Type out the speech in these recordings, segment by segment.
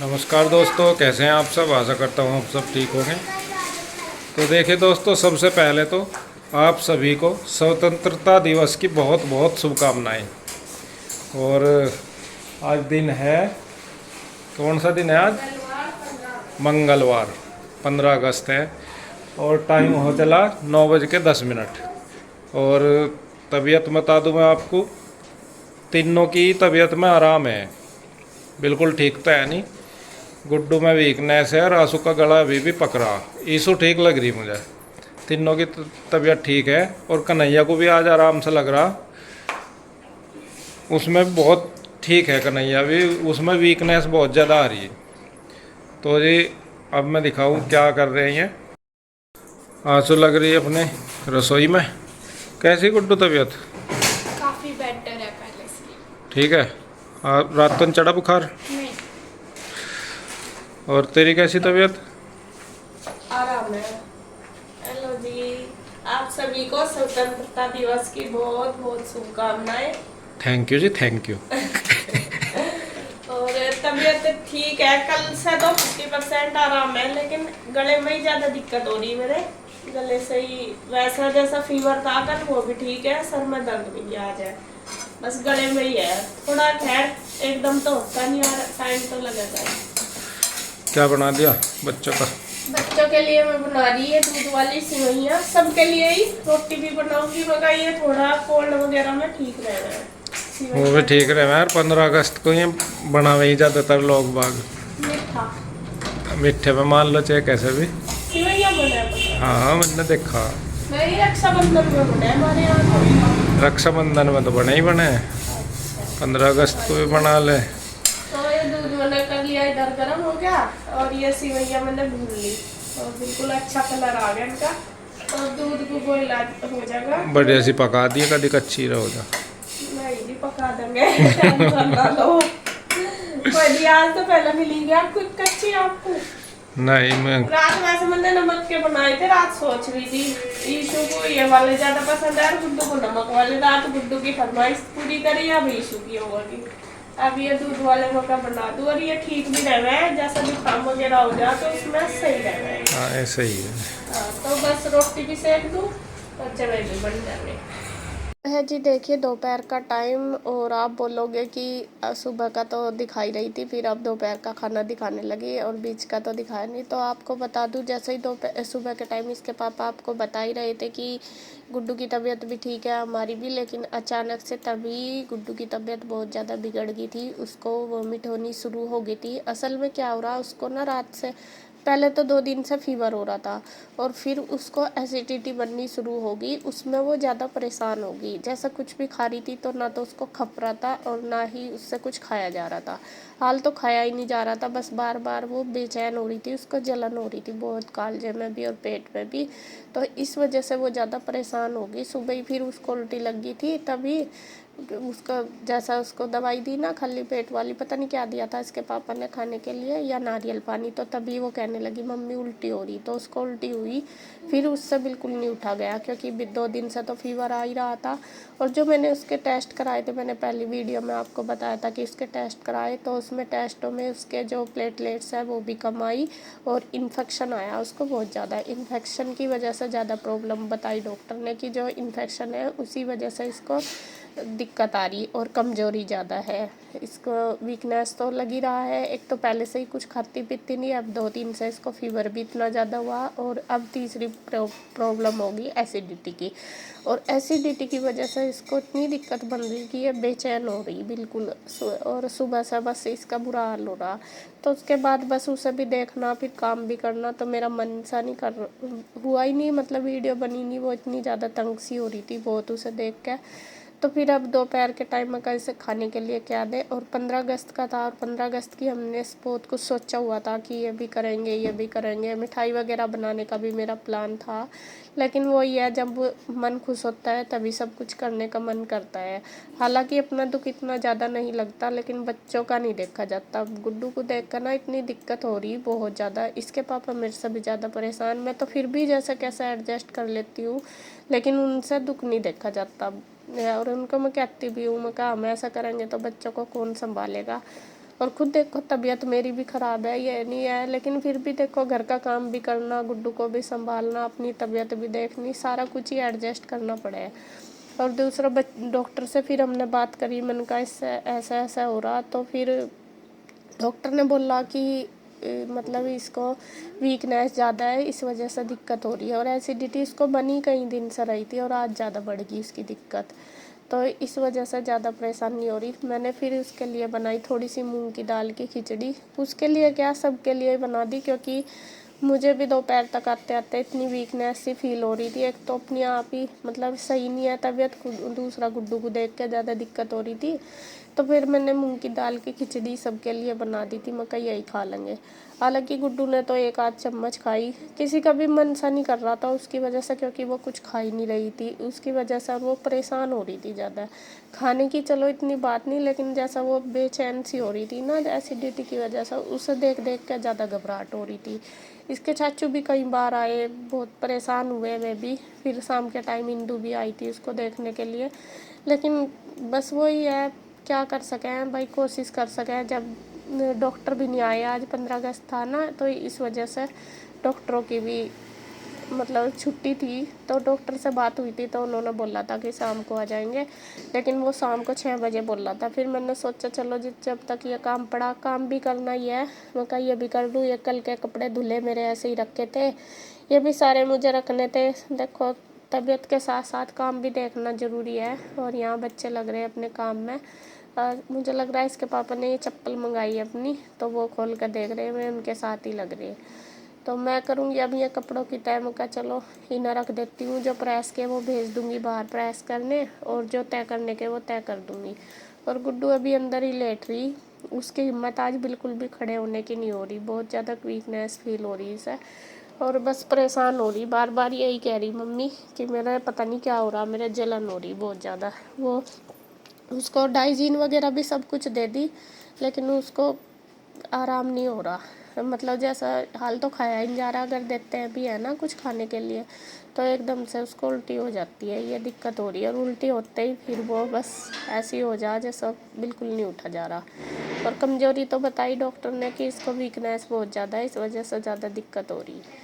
नमस्कार दोस्तों, कैसे हैं आप सब। आशा करता हूँ आप सब ठीक होंगे। तो देखिए दोस्तों, सबसे पहले तो आप सभी को स्वतंत्रता दिवस की बहुत बहुत शुभकामनाएं। और आज दिन है, कौन सा दिन है आज? मंगलवार 15 अगस्त है। और टाइम हो चला 9:10। और तबीयत बता दूँ मैं आपको, तीनों की तबीयत में आराम है, बिल्कुल ठीक तो है नहीं। गुड्डू में वीकनेस है और आंसू का गला अभी भी पकड़ा। ईसु ठीक लग रही मुझे, तीनों की तबीयत ठीक है। और कन्हैया को भी आज आराम से लग रहा, उसमें बहुत ठीक है कन्हैया भी, उसमें वीकनेस बहुत ज़्यादा आ रही है। तो जी अब मैं दिखाऊं क्या कर रहे हैं। आंसू लग रही है अपने रसोई में। कैसी गुड्डू तबीयत? काफी बेटर है पहले से। ठीक है। रात तो नहीं चढ़ा बुखार? नहीं, और तेरी कैसी तबीयत? आराम है। हेलो जी, आप सभी को स्वतंत्रता दिवस की बहुत बहुत शुभकामनाएं। थैंक यू जी, थैंक यू। और तबीयत ठीक है, कल से तो 50% आराम है, लेकिन गले में ही ज्यादा दिक्कत हो रही है मेरे। गले से ही वैसा जैसा फीवर था कल वो भी ठीक है, सर में दर्द भी नहीं आज है, बस गले में ही है थोड़ा। खैर एकदम तो होता नहीं, और टाइम तो लगेगा ही। क्या बना दिया बच्चों का? बच्चों के लिए मैं बना रही है दूध वाली सिवैयाँ, सबके लिए ही रोटी भी बनाऊंगी, मगर ये थोड़ा कोल्ड वगैरह में ठीक रहेगा। वो भी ठीक रहे यार, 15 अगस्त को ये बना हुई ज़्यादातर लोग बाग मीठा मीठे में मान लो चाहे कैसे भी। सिवैयाँ बना है। हाँ मैंने देखा। मेरी रक्षाबंधन में बना है हमारे यहाँ। रक्षाबंधन में तो बने ही बने, 15 अगस्त को भी बना ले। तो ये दूध मैंने कर लिया इधर गर्म हो गया, और ये सिवैयाँ मैंने भून ली, और बिल्कुल अच्छा कलर आ गया इनका। और दूध को बॉईल हो जाएगा, बढ़िया सी पका दिए, कभी कच्ची रहो जा। नहीं भी पका देंगे, टेंशन ना लो। कोई आज तो पहले मिली गया कुछ कच्ची आपको। नहीं मैं रात वैसे मैंने नमक के बनाए थे, रात सोच रही थी ईशु को ये वाले ज्यादा पसंद है और गुड्डू को नमक वाले। रात गुड्डू की फरमाइश पूरी करी, अब ईशु की होगी। अब ये दूध वाले मक्का बना दूं, और ये ठीक भी रह रहा है, जैसा भी काम वगैरह हो जाए तो उसमें सही रह रहा है। हाँ ऐसा ही है। तो बस रोटी भी सेक दूं और चने भी बन जाएंगे। है जी। देखिए दोपहर का टाइम, और आप बोलोगे कि सुबह का तो दिखाई रही थी, फिर अब दोपहर का खाना दिखाने लगी और बीच का तो दिखाया नहीं। तो आपको बता दूं, जैसे ही दोपहर सुबह के टाइम इसके पापा आपको बता ही रहे थे कि गुड्डू की तबीयत भी ठीक है, हमारी भी, लेकिन अचानक से तभी गुड्डू की तबीयत बहुत ज़्यादा बिगड़ गई थी, उसको वोमिट होनी शुरू हो गई थी। असल में क्या हो रहा, उसको ना रात से पहले तो 2 दिन से फीवर हो रहा था, और फिर उसको एसिडिटी बननी शुरू होगी, उसमें वो ज़्यादा परेशान होगी। जैसा कुछ भी खा रही थी तो ना तो उसको खप रहा था और ना ही उससे कुछ खाया जा रहा था। हाल तो खाया ही नहीं जा रहा था, बस बार बार वो बेचैन हो रही थी, उसको जलन हो रही थी बहुत कालजे में भी और पेट में भी। तो इस वजह से वो ज़्यादा परेशान होगी। सुबह ही फिर उसको उल्टी लग गई थी, तभी उसका जैसा उसको दवाई दी ना खाली पेट वाली, पता नहीं क्या दिया था इसके पापा ने खाने के लिए, या नारियल पानी, तो तभी वो कहने लगी मम्मी उल्टी हो रही। तो उसको उल्टी हुई, फिर उससे बिल्कुल नहीं उठा गया, क्योंकि 2 दिन से तो फीवर आ ही रहा था। और जो मैंने उसके टेस्ट कराए थे, मैंने पहली वीडियो में आपको बताया था कि उसके टेस्ट कराए, तो उसमें टेस्टों में उसके जो प्लेटलेट्स है वो भी कम आई, और इन्फेक्शन आया उसको बहुत ज़्यादा। इन्फेक्शन की वजह से ज़्यादा प्रॉब्लम बताई डॉक्टर ने, कि जो इन्फेक्शन है उसी वजह से इसको दिक्कत आ रही और कमज़ोरी ज़्यादा है। इसको वीकनेस तो लग ही रहा है, एक तो पहले से ही कुछ खाती पीती नहीं, अब 2 दिन से इसको फीवर भी इतना ज़्यादा हुआ, और अब तीसरी प्रॉब्लम होगी एसिडिटी की। और एसिडिटी की वजह से इसको इतनी दिक्कत बन रही कि ये बेचैन हो रही बिल्कुल, और सुबह से बस इसका बुरा हाल हो रहा। तो उसके बाद बस उसे भी देखना, फिर काम भी करना, तो मेरा मन सा नहीं कर हुआ ही नहीं, मतलब वीडियो बनी नहीं, वो इतनी ज़्यादा तंग सी हो रही थी बहुत उसे देख के। तो फिर अब दोपहर के टाइम में कैसे खाने के लिए क्या दें, और 15 अगस्त का था, और 15 अगस्त की हमने बहुत कुछ सोचा हुआ था कि ये भी करेंगे ये भी करेंगे, मिठाई वगैरह बनाने का भी मेरा प्लान था। लेकिन वो ये है, जब मन खुश होता है तभी सब कुछ करने का मन करता है। हालांकि अपना दुख इतना ज़्यादा नहीं लगता, लेकिन बच्चों का नहीं देखा जाता। गुड्डू को देख कर ना इतनी दिक्कत हो रही बहुत ज़्यादा, इसके पापा मेरे से भी ज़्यादा परेशान। मैं तो फिर भी जैसे कैसे एडजस्ट कर लेती हूँ, लेकिन उनसे दुख नहीं देखा जाता। और उनको मैं कहती भी हूँ, मैं कहा हम ऐसा करेंगे तो बच्चों को कौन संभालेगा। और खुद देखो तबीयत मेरी भी ख़राब है, ये नहीं है, लेकिन फिर भी देखो घर का काम भी करना, गुड्डू को भी संभालना, अपनी तबीयत भी देखनी, सारा कुछ ही एडजस्ट करना पड़े। और दूसरा डॉक्टर से फिर हमने बात करी, मैंने कहा इससे ऐसा ऐसा हो रहा, तो फिर डॉक्टर ने बोला कि मतलब इसको वीकनेस ज़्यादा है, इस वजह से दिक्कत हो रही है। और एसिडिटी इसको बनी कई दिन से रही थी और आज ज़्यादा बढ़ गई इसकी दिक्कत, तो इस वजह से ज़्यादा परेशानी हो रही। मैंने फिर उसके लिए बनाई थोड़ी सी मूंग की दाल की खिचड़ी, उसके लिए क्या सबके लिए बना दी, क्योंकि मुझे भी दोपहर तक आते आते इतनी वीकनेस सी फील हो रही थी। एक तो अपने आप ही मतलब सही नहीं है तबीयत, दूसरा गुड्डू को देख के ज़्यादा दिक्कत हो रही थी। तो फिर मैंने मूंग की दाल की खिचड़ी सबके लिए बना दी थी, मैं कहा यही खा लेंगे। हालांकि गुड्डू ने तो 1 आध चम्मच खाई, किसी का भी मन सा नहीं कर रहा था उसकी वजह से, क्योंकि वो कुछ खा ही नहीं रही थी उसकी वजह से, वो परेशान हो रही थी ज़्यादा। खाने की चलो इतनी बात नहीं, लेकिन जैसा वो बेचैन सी हो रही थी ना एसिडिटी की वजह से, उसे देख देख कर ज़्यादा घबराहट हो रही थी। इसके चाचू भी कई बार आए, बहुत परेशान हुए वे भी। फिर शाम के टाइम इंदू भी आई थी उसको देखने के लिए, लेकिन बस वही है, क्या कर सकें भाई, कोशिश कर सकें। जब डॉक्टर भी नहीं आए, आज 15 अगस्त था ना, तो इस वजह से डॉक्टरों की भी मतलब छुट्टी थी, तो डॉक्टर से बात हुई थी तो उन्होंने बोला था कि शाम को आ जाएंगे, लेकिन वो शाम को 6 बजे बोला था। फिर मैंने सोचा चलो जब तक ये काम पड़ा, काम भी करना ही है, मैं कहा ये भी कर लूँ। ये कल के कपड़े धुले मेरे ऐसे ही रखे थे, ये भी सारे मुझे रखने थे। देखो तबीयत के साथ साथ काम भी देखना ज़रूरी है। और यहाँ बच्चे लग रहे हैं अपने काम में। मुझे लग रहा है इसके पापा ने ये चप्पल मंगाई है अपनी, तो वो खोल कर देख रहे हैं, मैं उनके साथ ही लग रही है। तो मैं करूँगी अब ये कपड़ों की तय, मैं कहा चलो इन्हें रख देती हूँ, जो प्रेस के वो भेज दूँगी बाहर प्रेस करने, और जो तय करने के वो तय कर दूँगी। और गुड्डू अभी अंदर ही लेट रही, उसकी हिम्मत आज बिल्कुल भी खड़े होने की नहीं हो रही, बहुत ज़्यादा वीकनेस फील हो रही इसे, और बस परेशान हो रही, बार बार यही कह रही मम्मी कि मेरा पता नहीं क्या हो रहा, मेरे जलन हो रही बहुत ज़्यादा। वो उसको डाइजीन वगैरह भी सब कुछ दे दी, लेकिन उसको आराम नहीं हो रहा, मतलब जैसा हाल तो खाया ही नहीं जा रहा, अगर देते हैं भी है ना कुछ खाने के लिए तो एकदम से उसको उल्टी हो जाती है, ये दिक्कत हो रही है। और उल्टी होते ही फिर वो बस ऐसी हो जा जैसा बिल्कुल नहीं उठा जा रहा। और कमज़ोरी तो बताई डॉक्टर ने कि इसको वीकनेस बहुत ज़्यादा है, इस वजह से ज़्यादा दिक्कत हो रही है।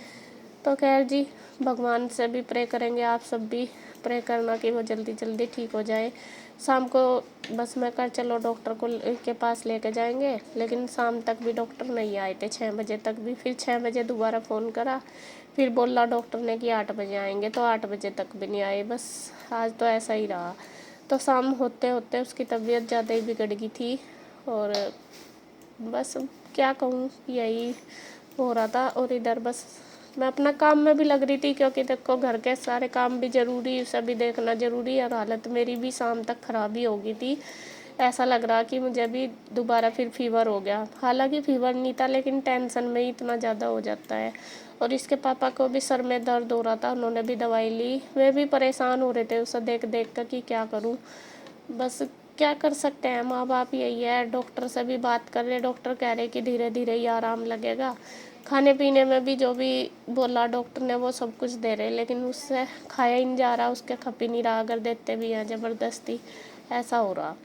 तो खैर जी, भगवान से भी प्रे करेंगे, आप सब भी प्रे करना कि वो जल्दी जल्दी ठीक हो जाए। शाम को बस मैं कर चलो डॉक्टर को के पास लेके जाएंगे, लेकिन शाम तक भी डॉक्टर नहीं आए थे, 6 बजे तक भी। फिर 6 बजे दोबारा फ़ोन करा, फिर बोला डॉक्टर ने कि 8 बजे आएंगे, तो 8 बजे तक भी नहीं आए। बस आज तो ऐसा ही रहा। तो शाम होते होते उसकी तबीयत ज़्यादा ही बिगड़ गई थी, और बस क्या कहूँ, यही हो रहा था। और इधर बस मैं अपना काम में भी लग रही थी, क्योंकि देखो घर के सारे काम भी ज़रूरी, सभी देखना ज़रूरी है। और हालत मेरी भी शाम तक ख़राब ही हो गई थी, ऐसा लग रहा कि मुझे भी दोबारा फिर फीवर हो गया। हालांकि फीवर नहीं था, लेकिन टेंशन में ही इतना ज़्यादा हो जाता है। और इसके पापा को भी सर में दर्द हो रहा था, उन्होंने भी दवाई ली, वे भी परेशान हो रहे थे उसे देख देख कर कि क्या करूँ। बस क्या कर सकते हैं, माँ बाप यही है। डॉक्टर से भी बात कर रहे, डॉक्टर कह रहे कि धीरे धीरे ही आराम लगेगा। खाने पीने में भी जो भी बोला डॉक्टर ने वो सब कुछ दे रहे, लेकिन उससे खाया ही नहीं जा रहा, उसके खप ही नहीं रहा, अगर देते भी हैं ज़बरदस्ती, ऐसा हो रहा।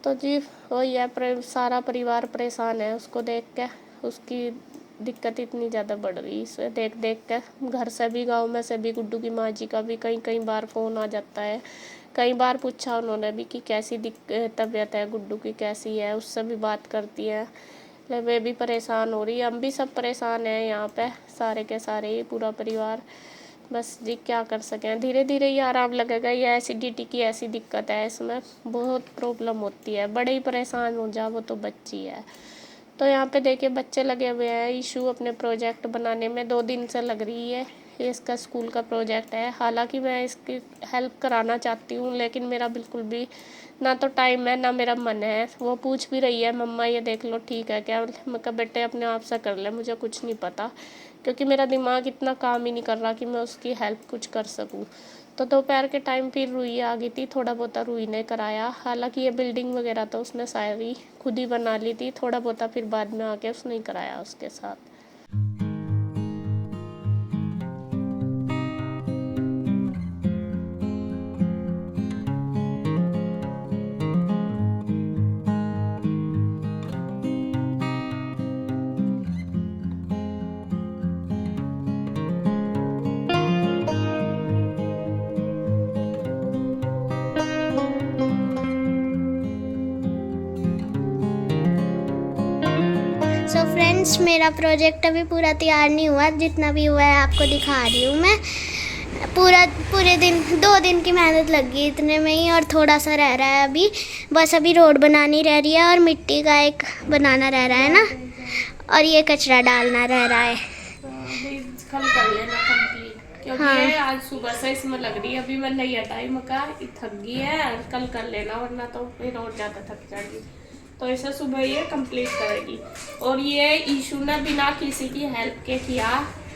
तो जी वही है, सारा परिवार परेशान है उसको देख के, उसकी दिक्कत इतनी ज़्यादा बढ़ रही इसे देख देख के। घर से भी, गांव में से भी, गुड्डू की माँ जी का भी कई कई बार फ़ोन आ जाता है। कई बार पूछा उन्होंने भी कि कैसी तबीयत है गुड्डू की, कैसी है, उससे भी बात करती है। वे भी परेशान हो रही है, हम भी सब परेशान हैं यहाँ पे, सारे के सारे ही पूरा परिवार। बस जी क्या कर सकें, धीरे धीरे ही आराम लगेगा। ये एसिडिटी की ऐसी दिक्कत है, इसमें बहुत प्रॉब्लम होती है, बड़े ही परेशान हो जा, वो तो बच्ची है। तो यहाँ पे देखिए बच्चे लगे हुए हैं, इशू अपने प्रोजेक्ट बनाने में 2 दिन से लग रही है। ये इसका स्कूल का प्रोजेक्ट है, हालांकि मैं इसकी हेल्प कराना चाहती हूँ, लेकिन मेरा बिल्कुल भी ना तो टाइम है ना मेरा मन है। वो पूछ भी रही है मम्मा ये देख लो ठीक है क्या, मैं कहा बेटे अपने आप से कर ले, मुझे कुछ नहीं पता, क्योंकि मेरा दिमाग इतना काम ही नहीं कर रहा कि मैं उसकी हेल्प कुछ कर सकूँ। तो दोपहर के टाइम फिर रुई आ गई थी, थोड़ा बहुत रुई ने कराया। हालांकि ये बिल्डिंग वगैरह तो उसने सारी खुद ही बना ली थी, थोड़ा बहुत फिर बाद में आके उसने ही कराया उसके साथ। सो फ्रेंड्स, मेरा प्रोजेक्ट अभी पूरा तैयार नहीं हुआ, जितना भी हुआ है आपको दिखा रही हूँ मैं। पूरे दिन 2 दिन की मेहनत लगी इतने में ही, और थोड़ा सा रह रहा है अभी। बस अभी रोड बनानी रह रही है और मिट्टी का एक बनाना रह रहा है ना, और ये कचरा डालना रह रहा है। कल कर लेना कंप्लीट, क्योंकि हाँ। ये आज सुबह से इसमें लग रही है। अभी मैं नहीं हटाई मका, थक गई है। कल कर लेना, वरना तो फिर और ज़्यादा थक जाएगी। तो इसे सुबह ये कंप्लीट करेगी। और ये इशू ने बिना किसी की हेल्प के किया,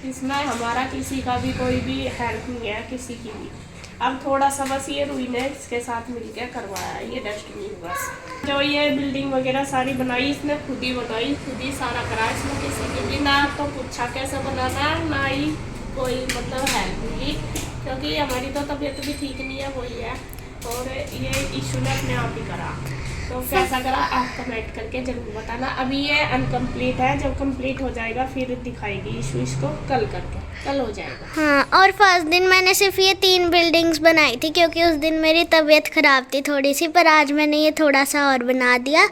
इसमें हमारा किसी का भी कोई भी हेल्प नहीं है, किसी की भी। अब थोड़ा सा बस ये रुई ने इसके साथ मिलकर करवाया है ये डस्टबिन। बस जो ये बिल्डिंग वगैरह सारी बनाई इसने खुद ही बनाई, खुद ही सारा करा। इसमें किसी की भी ना तो पूछा कैसे बनाना, ना ही कोई मतलब हेल्प मिली, क्योंकि हमारी तो तबीयत भी ठीक नहीं है, वही है। और ये इशू ने अपने आप ही करा। तो कैसा करा आप कमेंट करके जरूर बताना। अभी ये अनकम्प्लीट है, जब कंप्लीट हो जाएगा फिर दिखाएगी इशू इसको कल करके, कल हो जाएगा। हाँ, और फर्स्ट दिन मैंने सिर्फ ये 3 बिल्डिंग्स बनाई थी, क्योंकि उस दिन मेरी तबीयत ख़राब थी थोड़ी सी। पर आज मैंने ये थोड़ा सा और बना दिया,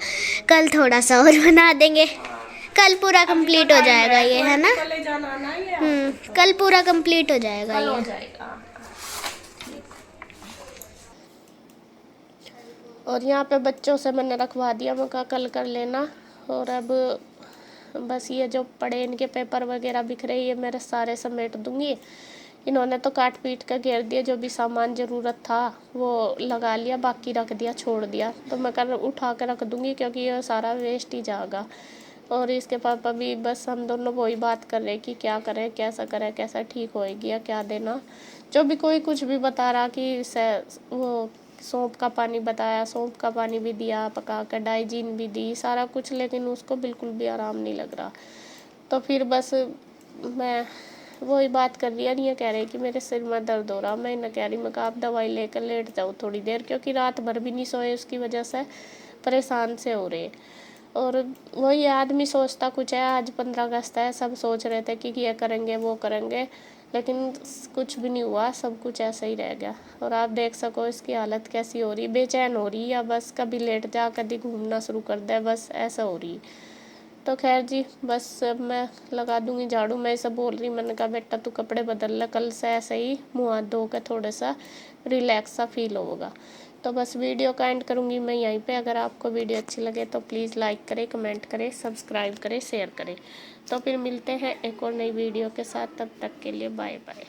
कल थोड़ा सा और बना देंगे। कल पूरा कंप्लीट हो जाएगा ये, है ना? कल जाना ना ये, कल पूरा कंप्लीट हो जाएगा कल हो ये। जाएगा। और यहाँ पे बच्चों से मैंने रखवा दिया, मैं कहा कल कर लेना। और अब बस ये जो पड़े इनके पेपर वगैरह बिखरे, ये मेरे सारे समेट दूंगी। इन्होंने तो काट पीट कर घेर दिया, जो भी सामान ज़रूरत था वो लगा लिया, बाकी रख दिया, छोड़ दिया। तो मैं कल उठा कर रख दूंगी, क्योंकि ये सारा वेस्ट ही जाएगा। और इसके पापा भी बस हम दोनों वही बात कर रहे कि क्या करें, कैसा करें, कैसा ठीक होएगी या क्या देना। जो भी कोई कुछ भी बता रहा कि वो सौंफ का पानी बताया, सौंफ का पानी भी दिया पका कर, डाइजीन भी दी, सारा कुछ, लेकिन उसको बिल्कुल भी आराम नहीं लग रहा। तो फिर बस मैं वही बात कर रही है, कह रही कि मेरे सिर में दर्द हो रहा। मैं इन्हें कह रही, मैं कहा आप दवाई लेकर लेट जाओ थोड़ी देर, क्योंकि रात भर भी नहीं सोए, उसकी वजह से परेशान से हो रहे। और वही आदमी सोचता कुछ है। आज 15 अगस्त है, सब सोच रहे थे कि ये करेंगे वो करेंगे, लेकिन कुछ भी नहीं हुआ, सब कुछ ऐसा ही रह गया। और आप देख सको इसकी हालत कैसी हो रही, बेचैन हो रही, या बस कभी लेट जा कभी घूमना शुरू कर दे, बस ऐसा हो रही। तो खैर जी, बस मैं लगा दूंगी झाड़ू। मैं इसे बोल रही, मैंने कहा बेटा तू कपड़े बदल ले, कल से ऐसे ही मुँह हाथ धो कर थोड़ा सा रिलैक्स सा फील होगा। तो बस वीडियो का एंड करूँगी मैं यहीं पे। अगर आपको वीडियो अच्छी लगे तो प्लीज़ लाइक करें, कमेंट करें, सब्सक्राइब करें, शेयर करें। तो फिर मिलते हैं एक और नई वीडियो के साथ, तब तक के लिए बाय बाय।